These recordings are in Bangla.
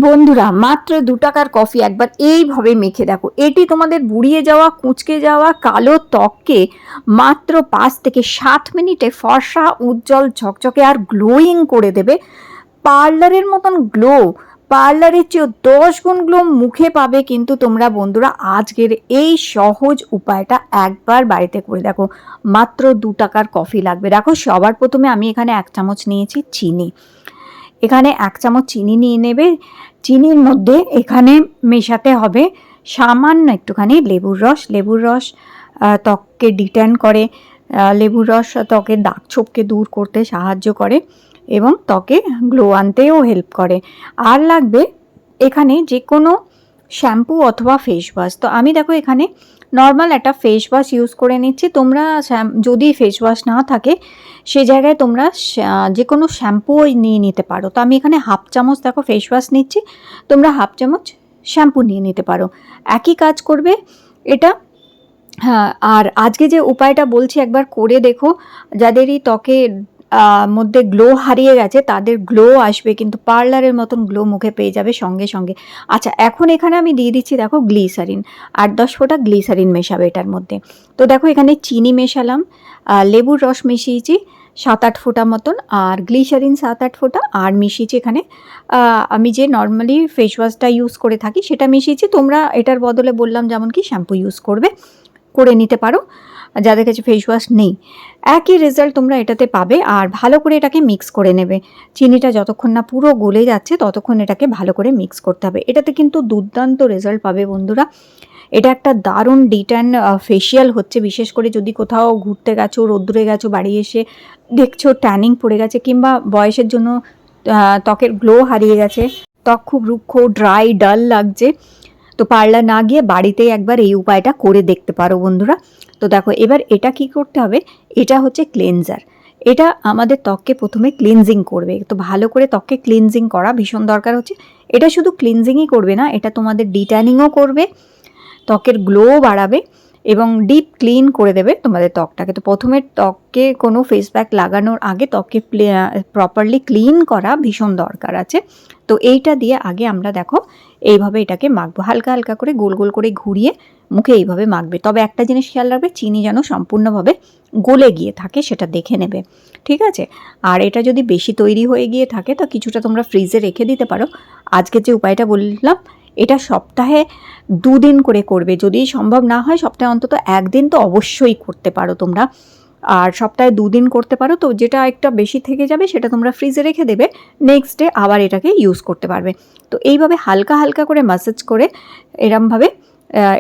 বন্ধুরা মাত্র 2 টাকার কফি একবার এইভাবে মেখে দেখো, এটি তোমাদের বুড়িয়ে যাওয়া কুঁচকে যাওয়া কালো ত্বককে মাত্র 5 থেকে 7 মিনিটে ফর্সা উজ্জ্বল ঝকঝকে আর গ্লোয়িং করে দেবে। পার্লারের মতন গ্লো, পার্লারের চেয়েও 10 গুণ গ্লো মুখে পাবে। কিন্তু তোমরা বন্ধুরা আজকের এই সহজ উপায়টা একবার বাড়িতে করে দেখো। মাত্র 2 টাকার কফি লাগবে। দেখো সবার প্রথমে আমি এখানে 1 চামচ নিয়েছি চিনি। এখানে 1 চামচ চিনি নিয়ে নেবে। চিনির মধ্যে এখানে মেশাতে হবে সামান্য একটুখানি লেবুর রস। লেবুর রস ত্বককে ডিট্যান করে, লেবুর রস ত্বকের দাগ ছোপকে দূর করতে সাহায্য করে এবং ত্বকে গ্লো আনতেও হেল্প করে। আর লাগবে এখানে যে কোনো শ্যাম্পু অথবা ফেস ওয়াশ। তো আমি দেখো এখানে নর্মাল একটা ফেস ওয়াশ ইউজ করে নিচ্ছি। তোমরা যদি ফেস ওয়াশ না থাকে সে জায়গায় তোমরা যে কোনো শ্যাম্পুও নিয়ে নিতে পারো। তো আমি এখানে 1/2 চামচ দেখো ফেস ওয়াশ নিচ্ছি, তোমরা 1/2 চামচ শ্যাম্পু নিয়ে নিতে পারো, একই কাজ করবে এটা। হ্যাঁ, আর আজকে যে উপায়টা বলছি একবার করে দেখো। যাদেরই ত্বকে মধ্যে গ্লো হারিয়ে গেছে তাদের গ্লো আসবে, কিন্তু পার্লারের মতন গ্লো মুখে পেয়ে যাবে সঙ্গে সঙ্গে। আচ্ছা, এখন এখানে আমি দিয়ে দিচ্ছি দেখো গ্লিসারিন। 8-10 ফোঁটা গ্লিসারিন মেশাবে এটার মধ্যে। তো দেখো এখানে চিনি মেশালাম, লেবুর রস মিশিয়েছি 7-8 ফোঁটা মতন, আর গ্লিসারিন 7-8 ফোঁটা, আর মিশিয়েছি এখানে আমি যে নর্মালি ফেস ওয়াশটা ইউজ করে থাকি সেটা মিশিয়েছি। তোমরা এটার বদলে বললাম যেমন কি শ্যাম্পু ইউজ করে নিতে পারো যাদের কাছে ফেস ওয়াশ নেই। একই রেজাল্ট তোমরা এটাতে পাবে। আর ভালো করে এটাকে মিক্স করে নেবে। চিনিটা যতক্ষণ না পুরো গলে যাচ্ছে ততক্ষণ এটাকে ভালো করে মিক্স করতে হবে। এটাতে কিন্তু দুর্দান্ত রেজাল্ট পাবে বন্ধুরা। এটা একটা দারুণ ডিট্যান ফেসিয়াল হচ্ছে। বিশেষ করে যদি কোথাও ঘুরতে গেছো, রোদ্দুরে গেছো, বাড়ি এসে দেখছো ট্যানিং পড়ে গেছে, কিংবা বয়সের জন্য ত্বকের গ্লো হারিয়ে গেছে, ত্বক খুব রুক্ষ, ড্রাই, ডাল লাগছে, তো পার্লার না গিয়ে বাড়িতেই একবার এই উপায়টা করে দেখতে পারো বন্ধুরা। তো দেখো এবার এটা কি করতে হবে, এটা হচ্ছে ক্লেনজার। এটা আমাদের ত্বককে প্রথমে ক্লিনজিং করবে। তো ভালো করে ত্বককে ক্লিনজিং করা ভীষণ দরকার হচ্ছে। এটা শুধু ক্লিনজিংই করবে না, এটা তোমাদের ডিট্যানিংও করবে, ত্বকের গ্লো বাড়াবে এবং ডিপ ক্লিন করে দেবে তোমাদের ত্বকটাকে। তো প্রথমে ত্বককে কোনো ফেস প্যাক লাগানোর আগে ত্বককে প্রপারলি ক্লিন করা ভীষণ দরকার আছে। তো এইটা দিয়ে আগে আমরা দেখো এইভাবে এটাকে মাখবো, হালকা হালকা করে গোল গোল করে ঘুরিয়ে মুখে এইভাবে মাখবে। তবে একটা জিনিস খেয়াল রাখবে, চিনি যেন সম্পূর্ণভাবে গলে গিয়ে থাকে সেটা দেখে নেবে, ঠিক আছে? আর এটা যদি বেশি তৈরি হয়ে গিয়ে থাকে তো কিছুটা তোমরা ফ্রিজে রেখে দিতে পারো। আজকে যে উপায়টা বললাম এটা সপ্তাহে 2 দিন করে করবে। যদি সম্ভব না হয় সপ্তাহে অন্তত 1 দিন তো অবশ্যই করতে পারো তোমরা। আর সপ্তাহে 2 দিন করতে পারো। তো যেটা একটা বেশি থেকে যাবে সেটা তোমরা ফ্রিজে রেখে দেবে, নেক্সট ডে আবার এটাকে ইউজ করতে পারবে। তো এইভাবে হালকা হালকা করে ম্যাসাজ করে এরমভাবে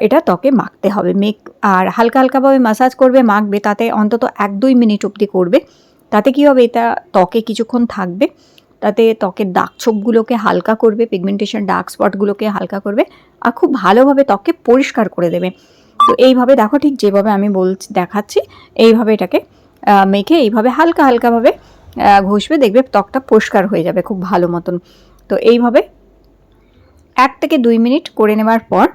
এটা ত্বকে মাখতে হবে। আর হালকা হালকাভাবে ম্যাসাজ করবে, মাখবে, তাতে অন্তত 1-2 মিনিট অবধি করবে। তাতে কি হবে, এটা ত্বকে কিছুক্ষণ থাকবে, তাতে ত্বকের দাগ ছোপগুলোকে হালকা করবে, পিগমেন্টেশন ডার্ক স্পটগুলোকে হালকা করবে, আর খুব ভালোভাবে ত্বককে পরিষ্কার করে দেবে। তো এইভাবে দেখো, ঠিক যেভাবে আমি দেখাচ্ছি এইভাবে এটাকে মেখে এইভাবে হালকা হালকাভাবে ঘষবে, দেখবে ত্বকটা পরিষ্কার হয়ে যাবে খুব ভালো মতন। তো এইভাবে 1 থেকে 2 মিনিট করে নেওয়ার পর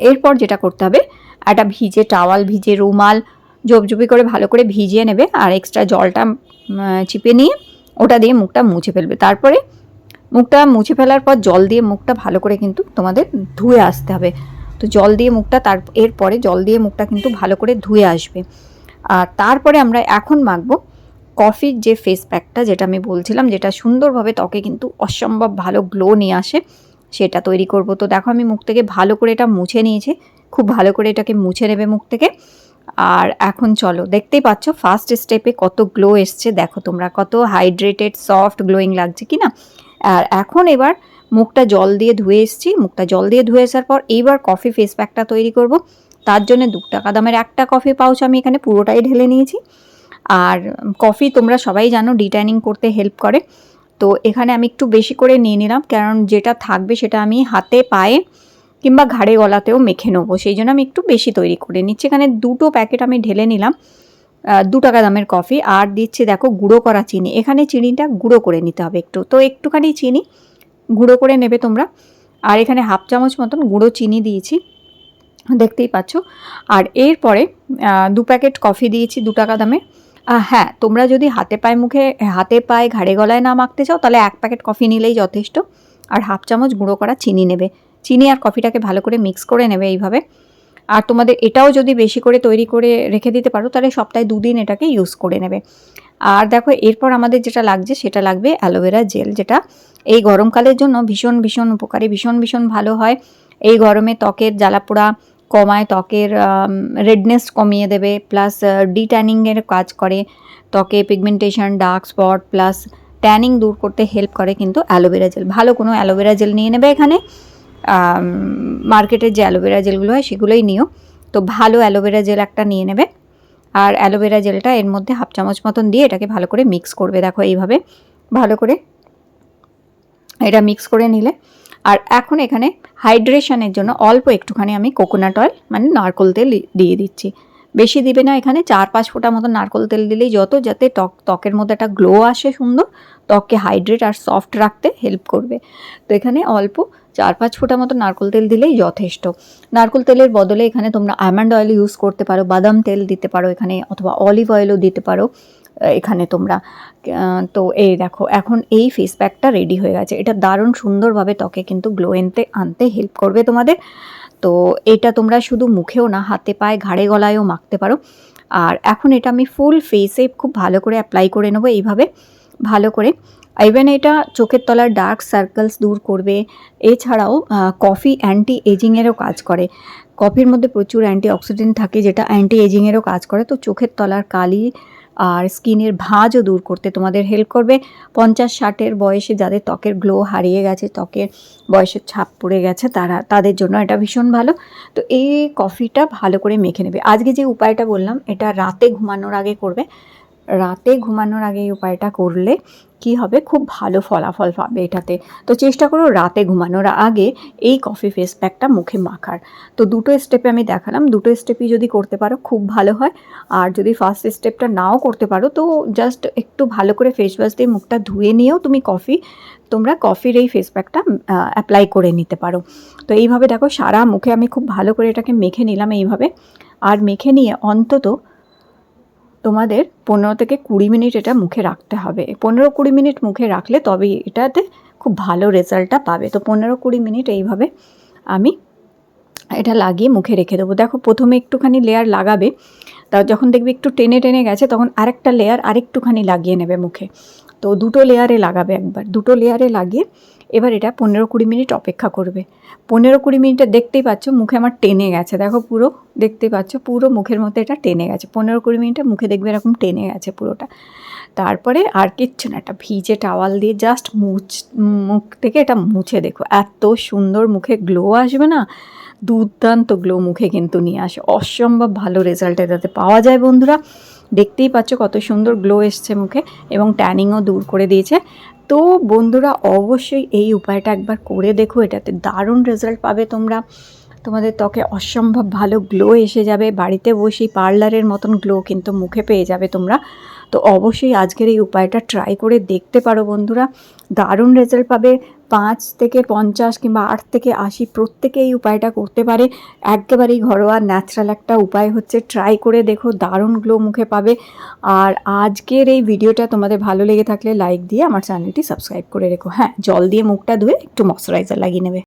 এরপর যেটা করতে হবে, একটা ভিজে টাওয়াল, ভিজে রুমাল জবজবি করে ভালো করে ভিজিয়ে নেবে, আর এক্সট্রা জলটা চিপে নিয়ে ওটা দিয়ে মুখটা মুছে ফেলবে। তারপরে মুখটা মুছে ফেলার পর জল দিয়ে মুখটা ভালো করে কিন্তু তোমাদের ধুয়ে আসতে হবে। তো জল দিয়ে মুখটা এরপরে জল দিয়ে মুখটা কিন্তু ভালো করে ধুয়ে আসবে। আর তারপরে আমরা এখন মাখবো কফির যে ফেস প্যাকটা, যেটা আমি বলছিলাম, যেটা সুন্দরভাবে ত্বকে কিন্তু অসম্ভব ভালো গ্লো নিয়ে আসে, সেটা তৈরি করব। তো দেখো আমি মুখ থেকে ভালো করে এটা মুছে নিয়েছি, খুব ভালো করে এটাকে মুছে নেবে মুখ থেকে। আর এখন চলো, দেখতেই পাচ্ছ ফার্স্ট স্টেপে কত গ্লো এসছে, দেখো তোমরা কত হাইড্রেটেড সফট গ্লোয়িং লাগছে কি না। আর এখন এবার মুখটা জল দিয়ে ধুয়ে এসেছি, মুখটা জল দিয়ে ধুয়ে আসার পর এইবার কফি ফেস প্যাকটা তৈরি করব। তার জন্য 2 টাকা দামের একটা কফি পাউচ আমি এখানে পুরোটাই ঢেলে নিয়েছি। আর কফি তোমরা সবাই জানো ডিট্যানিং করতে হেল্প করে। তো এখানে আমি একটু বেশি করে নিয়ে নিলাম, কারণ যেটা থাকবে সেটা আমি হাতে, পায়ে কিংবা ঘাড়ে গলাতেও মেখে নেবো, সেই জন্য আমি একটু বেশি তৈরি করে নিচ্ছি। এখানে 2টো প্যাকেট আমি ঢেলে নিলাম 2 টাকা দামের কফি। আর দিচ্ছি দেখো গুঁড়ো করা চিনি। এখানে চিনিটা গুঁড়ো করে নিতে হবে একটু, তো একটুখানি চিনি গুঁড়ো করে নেবে তোমরা। আর এখানে 1/2 চামচ মতন গুঁড়ো চিনি দিয়েছি, দেখতেই পাচ্ছ। আর এরপরে 2 প্যাকেট কফি দিয়েছি 2 টাকা দামের। হ্যাঁ, তোমরা যদি হাতে পায়ে ঘাড়ে গলায় না মাখতে চাও তাহলে 1 প্যাকেট কফি নিলেই যথেষ্ট। আর হাফ চামচ গুঁড়ো করা চিনি নেবে। চিনি আর কফিটাকে ভালো করে মিক্স করে নেবে এইভাবে। আর তোমাদের এটাও যদি বেশি করে তৈরি করে রেখে দিতে পারো তাহলে সপ্তাহে 2 দিন এটাকে ইউজ করে নেবে। আর দেখো এরপর আমাদের যেটা লাগছে সেটা লাগবে অ্যালোভেরা জেল, যেটা এই গরমকালের জন্য ভীষণ ভীষণ উপকারী, ভীষণ ভীষণ ভালো হয়। এই গরমে ত্বকের জ্বালাপোড়া কমায়, ত্বকের রেডনেস কমিয়ে দেবে, প্লাস ডিট্যানিংয়ের কাজ করে, ত্বকে pigmentation, dark spot plus tanning দূর করতে হেল্প করে কিন্তু অ্যালোভেরা জেল। ভালো কোনো অ্যালোভেরা জেল নিয়ে নেবে এখানে, মার্কেটের যে অ্যালোভেরা জেলগুলো হয় সেগুলোই নিও। তো ভালো অ্যালোভেরা জেল একটা নিয়ে নেবে, আর অ্যালোভেরা জেলটা এর মধ্যে হাফ চামচ মতন দিয়ে এটাকে ভালো করে মিক্স করবে। দেখো এইভাবে ভালো করে এটা মিক্স করে নিলে। আর এখন এখানে হাইড্রেশনের জন্য অল্প একটুখানি আমি কোকোনাট অয়েল মানে নারকোল তেল দিয়ে দিচ্ছি। বেশি দিবে না, এখানে 4-5 ফোঁটা মতো নারকোল তেল দিলেই যাতে ত্বকের মধ্যে একটা গ্লো আসে সুন্দর, ত্বককে হাইড্রেট আর সফট রাখতে হেল্প করবে। তো এখানে অল্প 4-5 ফোঁটা মতো নারকোল তেল দিলেই যথেষ্ট। নারকোল তেলের বদলে এখানে তোমরা আমন্ড অয়েল ইউজ করতে পারো, বাদাম তেল দিতে পারো এখানে, অথবা অলিভ অয়েলও দিতে পারো এখানে তোমরা। তো এই দেখো এখন এই ফেস প্যাকটা রেডি হয়ে গেছে। এটা দারুণ সুন্দরভাবে ত্বকে কিন্তু গ্লো আনতে হেল্প করবে তোমাদের। তো এটা তোমরা শুধু মুখেও না, হাতে পায়ে ঘাড়ে গলায়ও মাখতে পারো। আর এখন এটা আমি ফুল ফেসে খুব ভালো করে অ্যাপ্লাই করে নেবো এইভাবে ভালো করে। ইভেন এটা চোখের তলার ডার্ক সার্কেলস দূর করবে। এছাড়াও কফি অ্যান্টি এজিংয়েরও কাজ করে। কফির মধ্যে প্রচুর অ্যান্টি অক্সিডেন্ট থাকে যেটা অ্যান্টি এজিংয়েরও কাজ করে। তো চোখের তলার কালি আর স্কিনের ভাঁজও দূর করতে তোমাদের হেল্প করবে। 50-60-এর বয়সে যাদের ত্বকের গ্লো হারিয়ে গেছে, ত্বকের বয়সের ছাপ পড়ে গেছে, তাদের জন্য এটা ভীষণ ভালো। তো এই কফিটা ভালো করে মেখে নেবে। আজকে যে উপায়টা বললাম এটা রাতে ঘুমানোর আগে করবে। রাতে ঘুমানোর আগে এই উপায়টা করলে কি হবে, খুব ভালো ফলাফল পাবে এটাতে। তো চেষ্টা করো রাতে ঘুমানোর আগে এই কফি ফেস প্যাকটা মুখে মাখার। তো দুটো স্টেপে আমি দেখালাম, দুটো স্টেপই যদি করতে পারো খুব ভালো হয়। আর যদি ফার্স্ট স্টেপটা নাও করতে পারো তো জাস্ট একটু ভালো করে ফেস ওয়াশ দিয়ে মুখটা ধুয়ে নিয়েও তোমরা কফির এই ফেস প্যাকটা অ্যাপ্লাই করে নিতে পারো। তো এইভাবে দেখো সারা মুখে আমি খুব ভালো করে এটাকে মেখে নিলাম এইভাবে। আর মেখে নিয়ে অন্তত তোমাদের 15 থেকে 20 মিনিট এটা মুখে রাখতে হবে। 15-20 মিনিট মুখে রাখলে তবেই এটাতে খুব ভালো রেজাল্টটা পাবে। তো 15-20 মিনিট এইভাবে আমি এটা লাগিয়ে মুখে রেখে দেবো। দেখো প্রথমে একটুখানি লেয়ার লাগাবে, তা যখন দেখবে একটু টেনে টেনে গেছে তখন আরেকটা লেয়ার আরেকটুখানি লাগিয়ে নেবে মুখে। তো দুটো লেয়ারে লাগাবে একবার, দুটো লেয়ারে লাগিয়ে এবার এটা 15-20 মিনিট অপেক্ষা করবে। 15-20 মিনিটে দেখতেই পাচ্ছ মুখে আমার টেনে গেছে, দেখো পুরো দেখতে পাচ্ছ পুরো মুখের মধ্যে এটা টেনে গেছে। 15-20 মিনিটে মুখে দেখবে এরকম টেনে গেছে পুরোটা। তারপরে আর কিচ্ছু না, একটা ভিজে টাওয়াল দিয়ে জাস্ট মুখ থেকে এটা মুছে দেখো, এত সুন্দর মুখে গ্লো আসবে না, দুর্দান্ত গ্লো মুখে কিন্তু নিয়ে আসে। অসম্ভব ভালো রেজাল্ট এটাতে পাওয়া যায় বন্ধুরা। দেখতেই পাচ্ছ কত সুন্দর গ্লো এসছে মুখে, এবং ট্যানিংও দূর করে দিয়েছে। তো বন্ধুরা অবশ্যই এই উপায়টা একবার করে দেখো, এটাতে দারুণ রেজাল্ট পাবে তোমরা। তোমাদের ত্বকে অসম্ভব ভালো গ্লো এসে যাবে, বাড়িতে বসেই পার্লারের মতন গ্লো কিন্তু মুখে পেয়ে যাবে তোমরা। তো অবশ্যই আজকের এই উপায়টা ট্রাই করে দেখতে পারো বন্ধুরা, দারুণ রেজাল্ট পাবে। 5 থেকে 50 কিংবা 8 থেকে 80 প্রত্যেকে এই উপায়টা করতে পারে। একেবারেই ঘরোয়া ন্যাচারাল একটা উপায় হচ্ছে, ট্রাই করে দেখো, দারুণ গ্লো মুখে পাবে। আর আজকের এই ভিডিওটা তোমাদের ভালো লেগে থাকলে লাইক দিয়ে আমার চ্যানেলটি সাবস্ক্রাইব করে রেখো। হ্যাঁ, জল দিয়ে মুখটা ধুয়ে একটু ময়শ্চারাইজার লাগিয়ে নেবে।